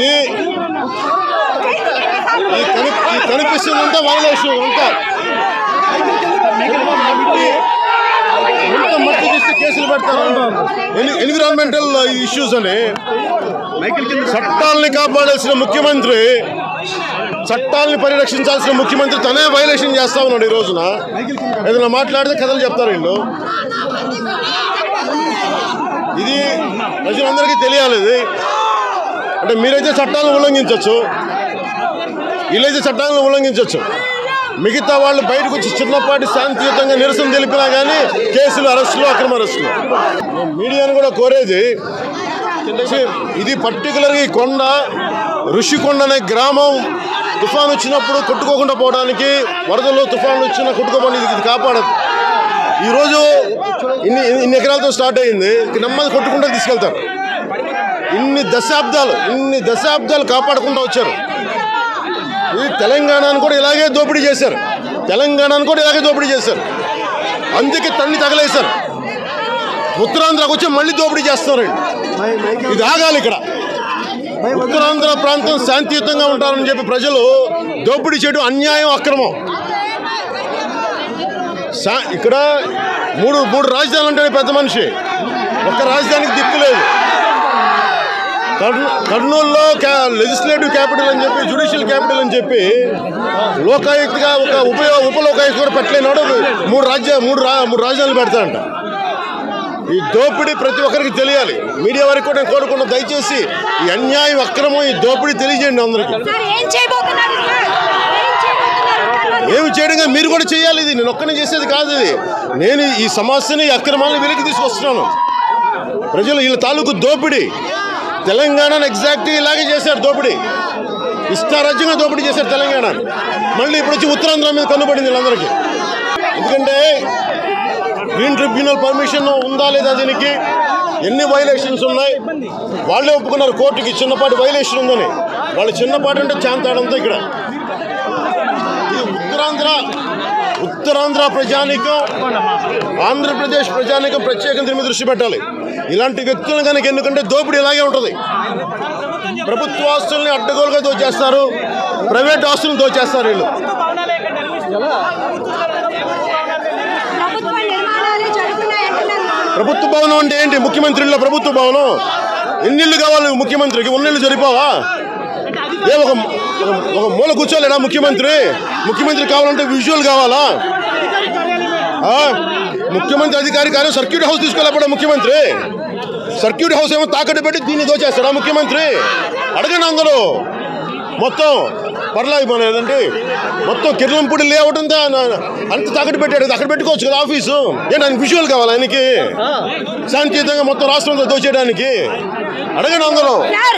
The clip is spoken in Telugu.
ఇది కనిపిస్తుందంటే వైలేషన్ అంతా మట్టి తీసి కేసులు పెడతారు. ఎన్విరాన్మెంటల్ ఇష్యూస్ అని చట్టాలని కాపాడాల్సిన ముఖ్యమంత్రి, చట్టాలని పరిరక్షించాల్సిన ముఖ్యమంత్రి తనే వైలేషన్ చేస్తా ఉన్నాడు. ఈ రోజున ఏదైనా మాట్లాడితే కథలు చెప్తారు వీళ్ళు. ఇది ప్రజలందరికీ తెలియాలి. ఇది అంటే మీరైతే చట్టాలను ఉల్లంఘించవచ్చు, వీళ్ళైతే చట్టాలను ఉల్లంఘించవచ్చు. మిగతా వాళ్ళు బయటకు వచ్చి చిన్నపాటి శాంతియుతంగా నిరసన తెలిపినా కానీ కేసులు, అరెస్టులు, అక్రమ అరెస్టులు. మీడియాను కూడా కోరేది, ఇది పర్టికులర్గా ఈ కొండ ఋషికొండ అనే గ్రామం తుఫాను వచ్చినప్పుడు కొట్టుకోకుండా పోవడానికి, వరదలు తుఫాన్లు వచ్చినా కొట్టుకోకుండా ఇది కాపాడదు. ఈరోజు ఇన్ని ఎకరాలతో స్టార్ట్ అయింది, నెమ్మది కొట్టుకుంటూ తీసుకెళ్తారు. ఇన్ని దశాబ్దాలు కాపాడకుండా వచ్చారు. ఈ తెలంగాణను కూడా ఇలాగే దోపిడీ చేశారు. అందుకే తన్ని తగలేశారు. ఉత్తరాంధ్రకు వచ్చి మళ్ళీ దోపిడీ చేస్తున్నారండి. ఇది ఆగాలి. ఇక్కడ ఉత్తరాంధ్ర ప్రాంతం శాంతియుతంగా ఉంటారని చెప్పి ప్రజలు దోపిడీ చేయడం అన్యాయం, అక్రమం. ఇక్కడ మూడు రాజధానులు ఉంటాయి. పెద్ద మనిషి ఒక్క రాజధానికి దిక్కు లేదు. కర్నూలులో లెజిస్లేటివ్ క్యాపిటల్ అని చెప్పి, జ్యుడిషియల్ క్యాపిటల్ అని చెప్పి లోకాయుక్తగా ఒక ఉపలోకాయుక్త కూడా పెట్టలేనాడు. మూడు రాజధానులు పెడతారంట. ఈ దోపిడీ ప్రతి ఒక్కరికి తెలియాలి. మీడియా వారికి కూడా నేను కోరుకున్నా, దయచేసి ఈ అన్యాయం, అక్రమం, ఈ దోపిడీ తెలియజేయండి అందరికీ. ఏమి చేయడంగా మీరు కూడా చేయాలి. ఇది నేను ఒక్కనే చేసేది కాదు. ఇది నేను ఈ సమస్యని, ఈ అక్రమాలను వెలికి తీసుకొస్తున్నాను. ప్రజలు వీళ్ళ తాలూకు దోపిడీ తెలంగాణను ఎగ్జాక్ట్గా ఇలాగే చేశారు. దోపిడీ ఇష్టారాజ్యంగా దోపిడీ చేశారు తెలంగాణ. మళ్ళీ ఇప్పుడు వచ్చి ఉత్తరాంధ్ర మీద కన్నుపడింది వీళ్ళందరికీ. ఎందుకంటే గ్రీన్ ట్రిబ్యునల్ పర్మిషన్ ఉందా లేదా, దీనికి ఎన్ని వైలేషన్స్ ఉన్నాయి వాళ్ళే ఒప్పుకున్నారు కోర్టుకి. చిన్నపాటి వైలేషన్ ఉందని. వాళ్ళు చిన్నపాటి అంటే చాంతాడంతా. ఇక్కడ ఇది ఉత్తరాంధ్ర ప్రజానీకం, ఆంధ్రప్రదేశ్ ప్రజానీకం ప్రత్యేకంగా దీని మీద దృష్టి పెట్టాలి. ఇలాంటి వ్యక్తులను కనుక ఎన్నుకంటే దోపిడీ ఇలాగే ఉంటుంది. ప్రభుత్వ ఆస్తుల్ని అడ్డగోలుగా దోచేస్తారు, ప్రైవేట్ ఆస్తులను దోచేస్తారు వీళ్ళు. ప్రభుత్వ భవనం అంటే ఏంటి? ముఖ్యమంత్రిలో ప్రభుత్వ భవనం. ఎన్నిళ్ళు కావాలి ముఖ్యమంత్రికి? ఉన్నిళ్ళు సరిపోవా? ఒక మూల కూర్చోలేడా ముఖ్యమంత్రి? ముఖ్యమంత్రి కావాలంటే విజువల్ కావాలా? ముఖ్యమంత్రి అధికారి కానీ సర్క్యూట్ హౌస్ తీసుకోలేపడా ముఖ్యమంత్రి? సర్క్యూట్ హౌస్ ఏమో తాకట్టు పెట్టి దీన్ని దోచేస్తాడా ముఖ్యమంత్రి? అడగండి అందరూ. మొత్తం పర్లాయి పోలేదండి. మొత్తం కిర్లంపూడి లేఅవుట్ అంతా అంత తాకట్టు పెట్టాడు. అక్కడ పెట్టుకోవచ్చు కదా ఆఫీసు. ఏంటి ఆయనకి విజువల్ కావాలి? ఆయనకి శాంతియుతంగా మొత్తం రాష్ట్రంతో దోచేయడానికి. అడగండి అందరూ.